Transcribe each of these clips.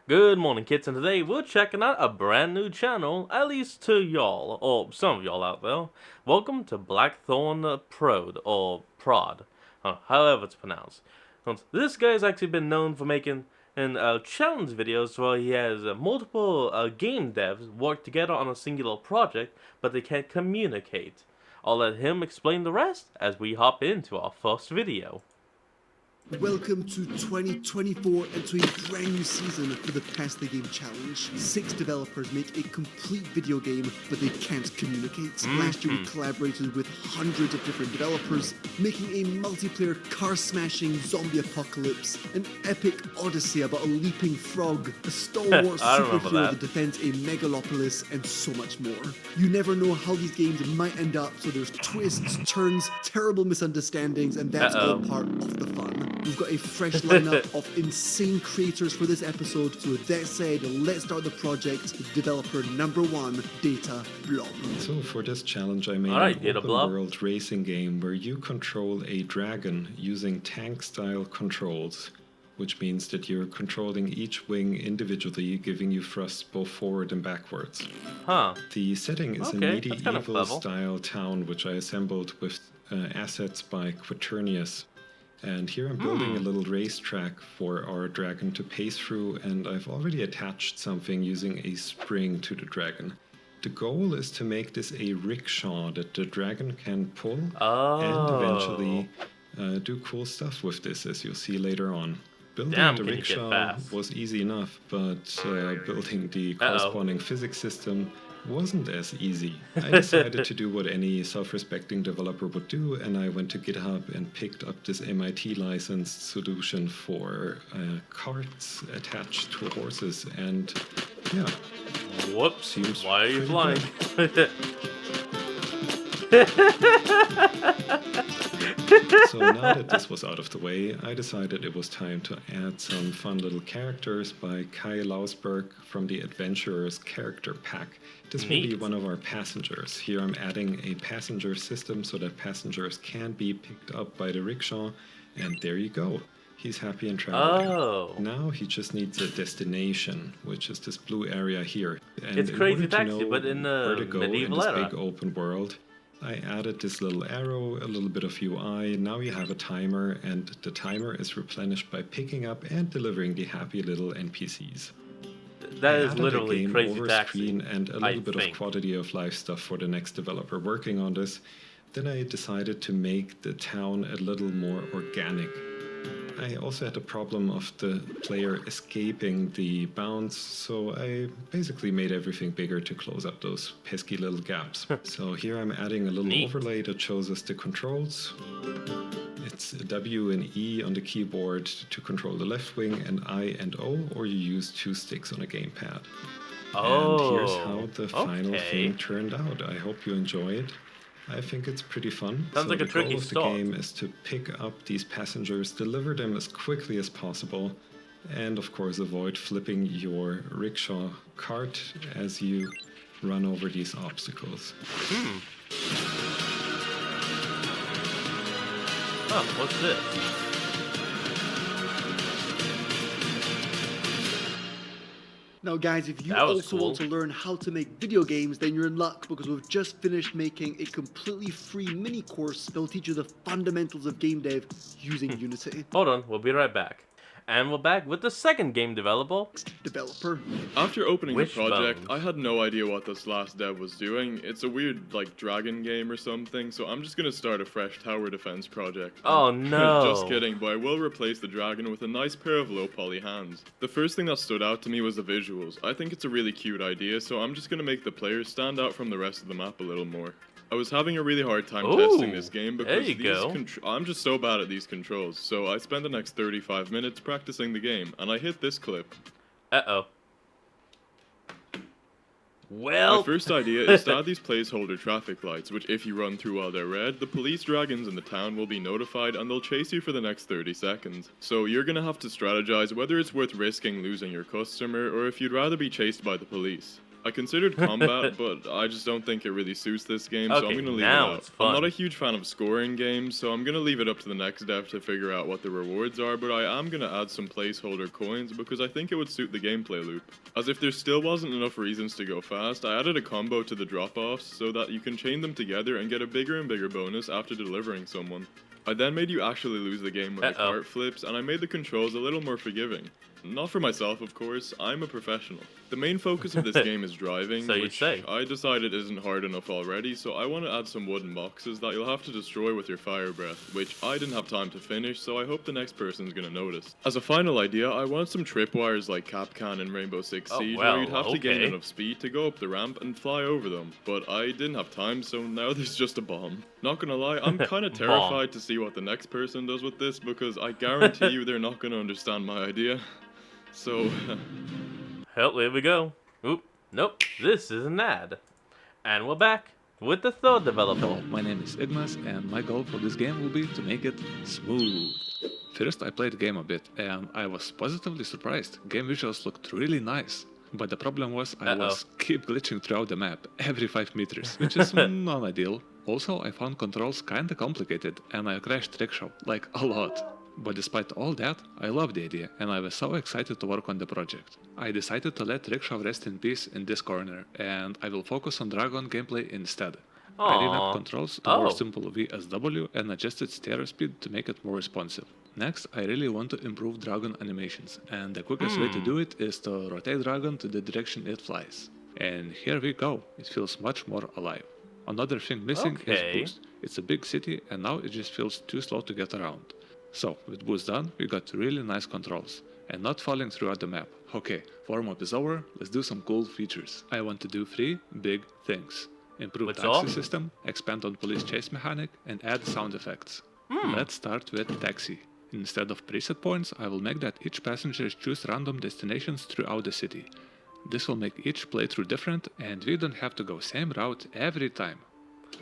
Good morning, kids, and today we're checking out a brand new channel, at least to y'all, or some of y'all out there. Welcome to Blackthorn Prod, or Prod, however it's pronounced. This guy's actually been known for making challenge videos where he has multiple game devs work together on a singular project, but they can't communicate. I'll let him explain the rest as we hop into our first video. Welcome to 2024 and to a brand new season for the Pass the Game Challenge. 6 developers make a complete video game, but they can't communicate. Last year we collaborated with hundreds of different developers, making a multiplayer car-smashing zombie apocalypse, an epic odyssey about a leaping frog, a Star Wars superhero that defends a megalopolis, and so much more. You never know how these games might end up, so there's twists, turns, terrible misunderstandings, and that's all part of the fun. We've got a fresh lineup of insane creators for this episode, so with that said, let's start the project with developer number 1, Data Blob. So for this challenge I made an open world racing game where you control a dragon using tank-style controls, which means that you're controlling each wing individually, giving you thrusts both forward and backwards. The setting is a medieval-style town which I assembled with assets by Quaternius. And here I'm building a little racetrack for our dragon to pace through, and I've already attached something using a spring to the dragon. The goal is to make this a rickshaw that the dragon can pull and eventually do cool stuff with this, as you'll see later on. Building the rickshaw was easy enough, but building the corresponding physics system wasn't as easy. I decided to do what any self-respecting developer would do, and I went to GitHub and picked up this MIT licensed solution for carts attached to horses, and yeah. Whoops, why are you flying? So now that this was out of the way, I decided it was time to add some fun little characters by Kai Lausberg from the Adventurers character pack. This will be one of our passengers. Here I'm adding a passenger system so that passengers can be picked up by the rickshaw, and there you go. He's happy and traveling. Now he just needs a destination, which is this blue area here. And it's Crazy Taxi, but in the medieval era. Big open world, I added this little arrow, a little bit of UI. Now you have a timer, and the timer is replenished by picking up and delivering the happy little NPCs. That is literally a game Crazy over Taxi, screen and a little bit of quality of life stuff for the next developer working on this. Then I decided to make the town a little more organic. I also had the problem of the player escaping the bounds, so I basically made everything bigger to close up those pesky little gaps. So here I'm adding a little overlay that shows us the controls. It's W and E on the keyboard to control the left wing, and I and O, or you use 2 sticks on a gamepad. And here's how the final thing turned out. I hope you enjoy it. I think it's pretty fun. Sounds like a tricky start. The goal of the game is to pick up these passengers, deliver them as quickly as possible, and of course avoid flipping your rickshaw cart as you run over these obstacles. Oh, what's this? Now guys, if you also want to learn how to make video games, then you're in luck, because we've just finished making a completely free mini course that will teach you the fundamentals of game dev using Unity. Hold on, we'll be right back. And we're back with the second game developer. After opening the project, I had no idea what this last dev was doing. It's a weird, dragon game or something, so I'm just gonna start a fresh tower defense project. Oh no! Just kidding, but I will replace the dragon with a nice pair of low poly hands. The first thing that stood out to me was the visuals. I think it's a really cute idea, so I'm just gonna make the players stand out from the rest of the map a little more. I was having a really hard time testing this game because I'm just so bad at these controls, so I spent the next 35 minutes practicing the game, and I hit this clip. Well... My first idea is to add these placeholder traffic lights, which if you run through while they're red, the police dragons in the town will be notified and they'll chase you for the next 30 seconds. So you're gonna have to strategize whether it's worth risking losing your customer or if you'd rather be chased by the police. I considered combat, but I just don't think it really suits this game, so I'm Okay, gonna leave it now out. it's fun. I'm not a huge fan of scoring games, so I'm gonna leave it up to the next dev to figure out what the rewards are, but I am gonna add some placeholder coins because I think it would suit the gameplay loop. As if there still wasn't enough reasons to go fast, I added a combo to the drop-offs so that you can chain them together and get a bigger and bigger bonus after delivering someone. I then made you actually lose the game when the cart flips, and I made the controls a little more forgiving. Not for myself, of course, I'm a professional. The main focus of this game is driving, So which I decided isn't hard enough already, so I want to add some wooden boxes that you'll have to destroy with your fire breath, which I didn't have time to finish, so I hope the next person's gonna notice. As a final idea, I want some tripwires like Capcan in Rainbow Six Siege, where you'd have to gain enough speed to go up the ramp and fly over them, but I didn't have time, so now there's just a bomb. Not gonna lie, I'm kinda terrified to see what the next person does with this, because I guarantee you they're not gonna understand my idea. So... Hell, here we go. Oop, nope, this is an ad. And we're back with the third developer. Hello, my name is Ignas, and my goal for this game will be to make it smooth. First, I played the game a bit, and I was positively surprised. Game visuals looked really nice. But the problem was I was keep glitching throughout the map, every 5 meters, which is non-ideal. Also, I found controls kinda complicated, and I crashed Rickshaw, like a lot. But despite all that, I loved the idea, and I was so excited to work on the project. I decided to let Rickshaw rest in peace in this corner, and I will focus on Dragon gameplay instead. I revamped controls to more simple VSW and adjusted stereo speed to make it more responsive. Next, I really want to improve Dragon animations, and the quickest way to do it is to rotate Dragon to the direction it flies. And here we go, it feels much more alive. Another thing missing is boost. It's a big city, and now it just feels too slow to get around. So, with boost done, we got really nice controls, and not falling throughout the map. Okay, warm-up is over, let's do some cool features. I want to do 3 big things. Improve taxi system, expand on police chase mechanic, and add sound effects. Let's start with taxi. Instead of preset points, I will make that each passenger choose random destinations throughout the city. This will make each playthrough different, and we don't have to go same route every time.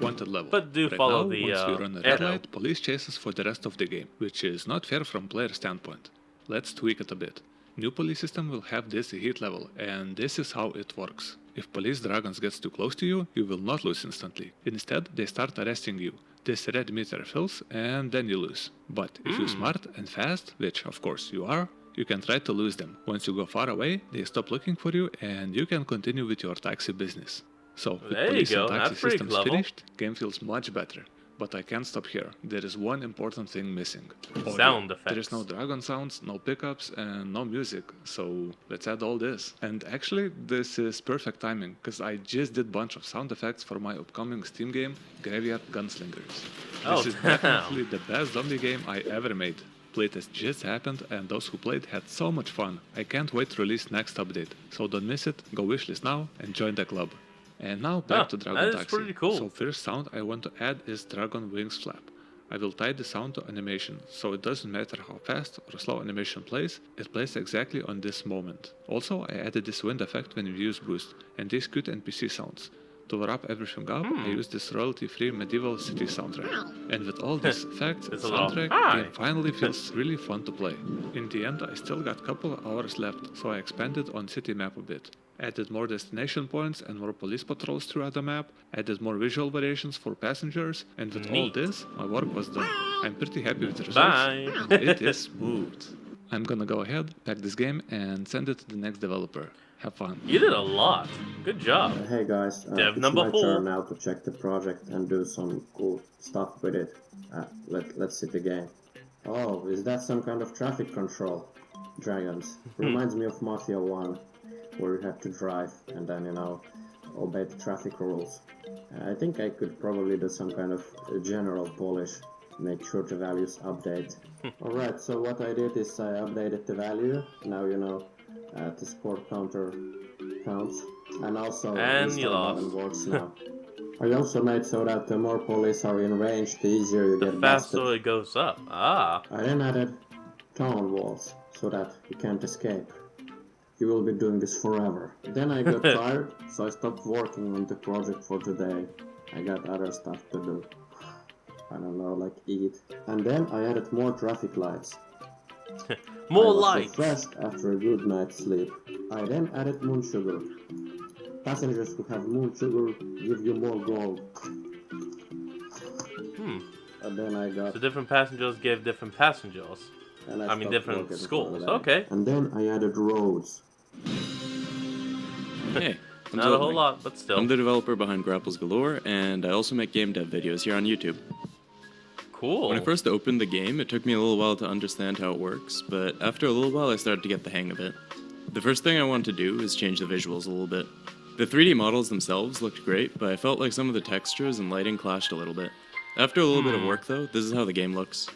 Wanted level. But do right follow now, the once we run a red light, police chase us for the rest of the game, which is not fair from player standpoint. Let's tweak it a bit. New police system will have this heat level, and this is how it works. If police dragons gets too close to you, you will not lose instantly. Instead, they start arresting you. This red meter fills, and then you lose. But if you're smart and fast, which of course you are, you can try to lose them. Once you go far away, they stop looking for you, and you can continue with your taxi business. So, with police and taxi systems finished, game feels much better. But I can't stop here. There is one important thing missing. Sound effects. There is no dragon sounds, no pickups, and no music. So let's add all this. And actually, this is perfect timing, because I just did a bunch of sound effects for my upcoming Steam game, Graveyard Gunslingers. This is definitely the best zombie game I ever made. Playtest just happened, and those who played had so much fun. I can't wait to release next update. So don't miss it, go wishlist now, and join the club. And now back to Dragon Taxi. Pretty cool. So first sound I want to add is Dragon Wings Flap. I will tie the sound to animation, so it doesn't matter how fast or slow animation plays, it plays exactly on this moment. Also, I added this wind effect when you use boost, and these cute NPC sounds. To wrap everything up, I used this royalty-free medieval city soundtrack. And with all these effects and soundtrack, the game finally feels really fun to play. In the end, I still got a couple of hours left, so I expanded on city map a bit. Added more destination points and more police patrols throughout the map, added more visual variations for passengers, and with all this, my work was done. I'm pretty happy with the results, and it is smooth. I'm gonna go ahead, pack this game, and send it to the next developer. Have fun. You did a lot. Good job. Hey guys, Dev it's number my 4. turn now to check the project and do some cool stuff with it. Let's see the game. Oh, is that some kind of traffic control? Dragons. Reminds me of Mafia 1, where you have to drive and then, obey the traffic rules. I think I could probably do some kind of general polish, make sure the values update. Alright, so what I did is I updated the value. Now the score counter counts, and also this button works now. I also made so that the more police are in range, the easier you get busted. The faster it goes up. I then added tunnel walls, so that you can't escape. You will be doing this forever. Then I got tired, so I stopped working on the project for today. I got other stuff to do. I don't know, like eat. And then I added more traffic lights. More I was lights. refreshed after a good night's sleep. I then added moon sugar. passengers who have moon sugar give you more gold. And then I got... So different passengers give different passengers. And I mean different schools. Okay. And then I added roads. Hey, I'm Not a whole lot, but still. I'm the developer behind Grapples Galore, and I also make game dev videos here on YouTube. Cool. When I first opened the game, it took me a little while to understand how it works, but after a little while I started to get the hang of it. The first thing I wanted to do is change the visuals a little bit. The 3D models themselves looked great, but I felt like some of the textures and lighting clashed a little bit. After a little bit of work though, this is how the game looks.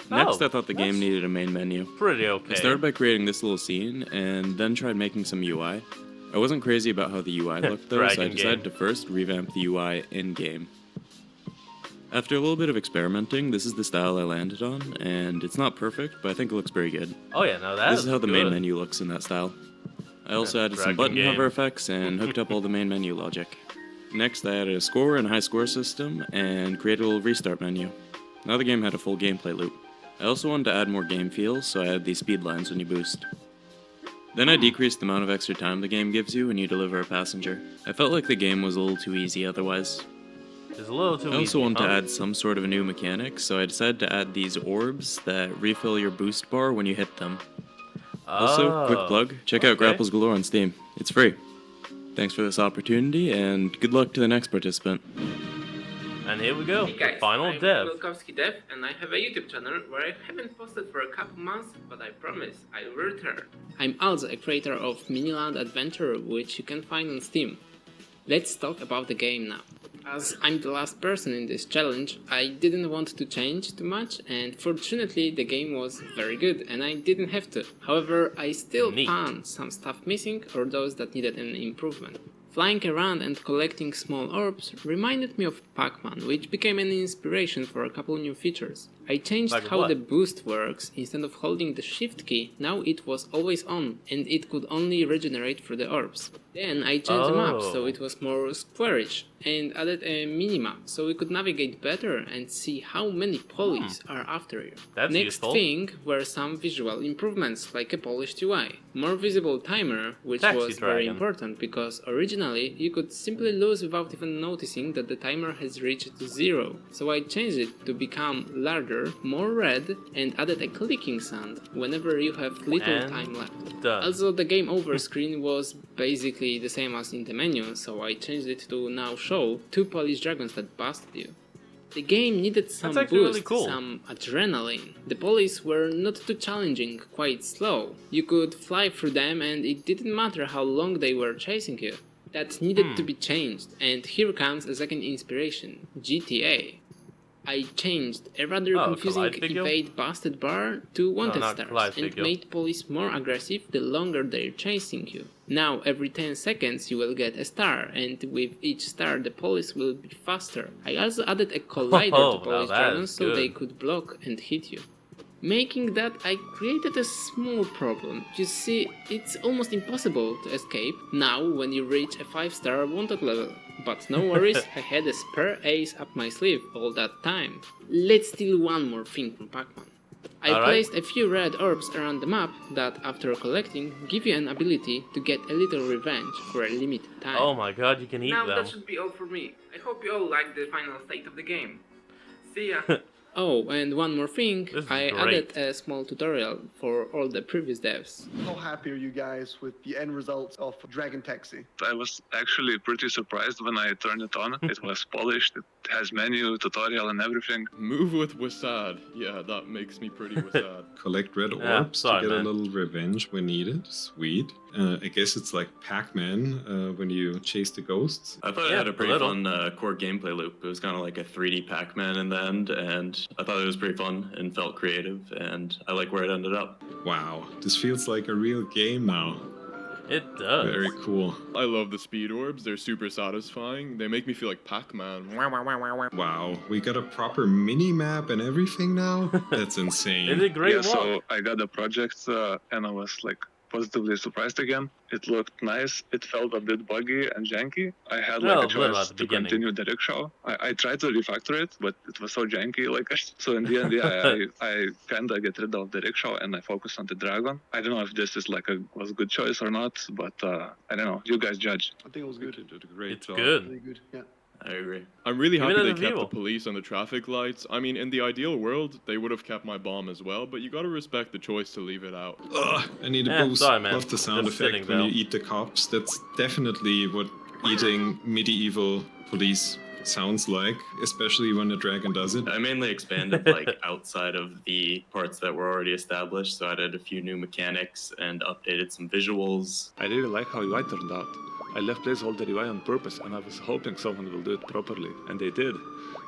Next, I thought the game needed a main menu. Pretty okay. I started by creating this little scene, and then tried making some UI. I wasn't crazy about how the UI looked though, so I decided to first revamp the UI in-game. After a little bit of experimenting, this is the style I landed on, and it's not perfect, but I think it looks very good. Oh yeah, no, that This is how the main menu looks in that style. I also added some button hover effects and hooked up all the main menu logic. Next, I added a score and high score system, and created a little restart menu. Now the game had a full gameplay loop. I also wanted to add more game feels, so I added these speed lines when you boost. Then I decreased the amount of extra time the game gives you when you deliver a passenger. I felt like the game was a little too easy otherwise. It's a little too easy. I also wanted to add some sort of a new mechanic, so I decided to add these orbs that refill your boost bar when you hit them. Also, quick plug, check out Grapples Galore on Steam. It's free. Thanks for this opportunity, and good luck to the next participant. And here we go, Hey guys, the final I'm dev. Dev, and I have a YouTube channel where I haven't posted for a couple months, but I promise I will return. I'm also a creator of Miniland Adventure, which you can find on Steam. Let's talk about the game now. As I'm the last person in this challenge, I didn't want to change too much, and fortunately the game was very good and I didn't have to. However, I still found some stuff missing or those that needed an improvement. Flying around and collecting small orbs reminded me of Pac-Man, which became an inspiration for a couple new features. I changed how the boost works. Instead of holding the shift key, now it was always on, and it could only regenerate through the orbs. Then I changed the map so it was more squarish, and added a minimap so we could navigate better and see how many police are after you. Next thing were some visual improvements, like a polished UI. More visible timer, which was very important because originally you could simply lose without even noticing that the timer has reached 0. So I changed it to become larger, more red, and added a clicking sound whenever you have little time left. Also, the game over screen was basically the same as in the menu, so I changed it to now show 2 Polish dragons that busted you. The game needed some boost, some adrenaline. The police were not too challenging, quite slow. You could fly through them and it didn't matter how long they were chasing you. That needed to be changed, and here comes a second inspiration, GTA. I changed a rather confusing evade busted bar to wanted stars and made police more aggressive the longer they're chasing you. Now every 10 seconds you will get a star, and with each star the police will be faster. I also added a collider to police dragons so they could block and hit you. Making that, I created a small problem. You see, it's almost impossible to escape now when you reach a 5-star wanted level. But no worries, I had a spare ace up my sleeve all that time. Let's steal one more thing from Pac-Man. I placed a few red orbs around the map that, after collecting, give you an ability to get a little revenge for a limited time. Oh my god, you can eat them. Now that should be all for me. I hope you all like the final state of the game. See ya! Oh, and one more thing, I added a small tutorial for all the previous devs. How happy are you guys with the end results of Dragon Taxi? I was actually pretty surprised when I turned it on. It was polished, it has menu, tutorial and everything. Move with Wasad. Yeah, that makes me pretty Wasad. Collect red orbs to get a little revenge when needed. Sweet. I guess it's like Pac-Man when you chase the ghosts. I thought it had a pretty fun core gameplay loop. It was kind of like a 3D Pac-Man in the end, and I thought it was pretty fun and felt creative, and I like where it ended up. Wow, this feels like a real game now. It does. Very cool. I love the speed orbs. They're super satisfying. They make me feel like Pac-Man. Wow, we got a proper mini-map and everything now? That's insane. It's a great one. So I got the project and I was like positively surprised again. It looked nice. It felt a bit buggy and janky. I had Well, like a a little choice at the to beginning. continue the rickshaw. I tried to refactor it, but it was so janky. Like so in the end, yeah, I kind of get rid of the rickshaw and I focus on the dragon. I don't know if this is like was a good choice or not, but I don't know. You guys judge. I think it was good. You did a great job. Good. Really good. Yeah. I agree. I'm really Give it happy a they kept the review. police and the traffic lights. I mean, in the ideal world, they would have kept my bomb as well, but you gotta respect the choice to leave it out. Ugh, I need a boost. Sorry, man. Love the sound Just sitting effect when you though. eat the cops. That's definitely what eating medieval police sounds like, especially when the dragon does it. I mainly expanded like outside of the parts that were already established, so I added a few new mechanics and updated some visuals. I really like how UI turned out. I left placeholder UI on purpose, and I was hoping someone will do it properly, and they did.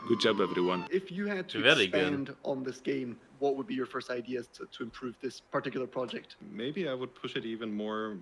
Good job, everyone. If you had to Very good. expand on this game, what would be your first ideas to improve this particular project? Maybe I would push it even more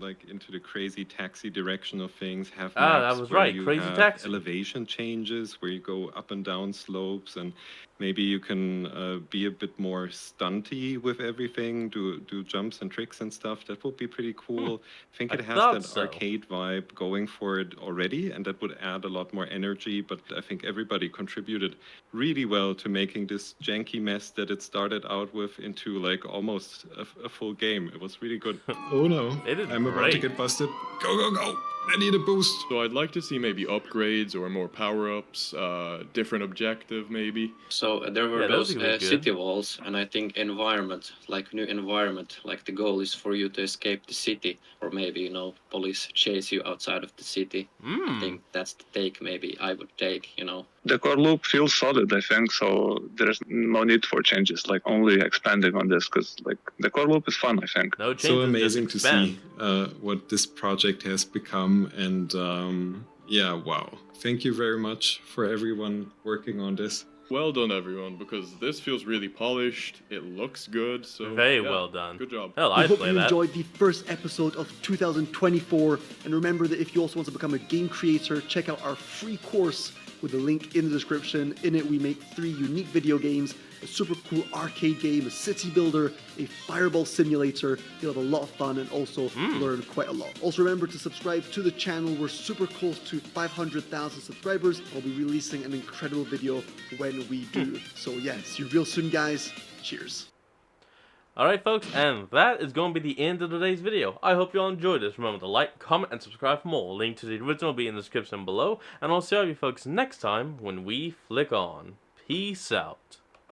like into the crazy taxi direction of things. Have Ah, maps that was where right, you Crazy have Taxi. elevation changes where you go up and down slopes, and maybe you can be a bit more stunty with everything, do jumps and tricks and stuff. That would be pretty cool. I think I it has thought that so. arcade vibe going for it already, and that would add a lot more energy. But I think everybody contributed really well to making this janky mess that it started out with into like almost a full game. It was really good. Oh no, They did I'm about to great. get busted. Go, go, go! I need a boost. So I'd like to see maybe upgrades or more power-ups, different objective maybe. So there were Yeah, those those would be good. city walls, and I think environment, like new environment, like the goal is for you to escape the city, or maybe police chase you outside of the city. I think that's the take maybe I would take. The core loop feels solid, I think, so there's no need for changes, like only expanding on this, because like the core loop is fun, I think. No changes. So just amazing to see expand. what this project has become, and yeah, wow. Thank you very much for everyone working on this. Well done, everyone, because this feels really polished. It looks good, so Very yeah, well done. Good job. Hell, We I'd hope play you that. enjoyed the first episode of 2024, and remember that if you also want to become a game creator, check out our free course with a link in the description. In it, we make 3 unique video games, a super cool arcade game, a city builder, a fireball simulator. You'll have a lot of fun and also learn quite a lot. Also remember to subscribe to the channel. We're super close to 500,000 subscribers. I'll be releasing an incredible video when we do. So yeah, see you real soon, guys. Cheers. Alright folks, and that is going to be the end of today's video. I hope you all enjoyed this. Remember to like, comment, and subscribe for more. Link to the original will be in the description below. And I'll see all you folks next time when we flick on. Peace out.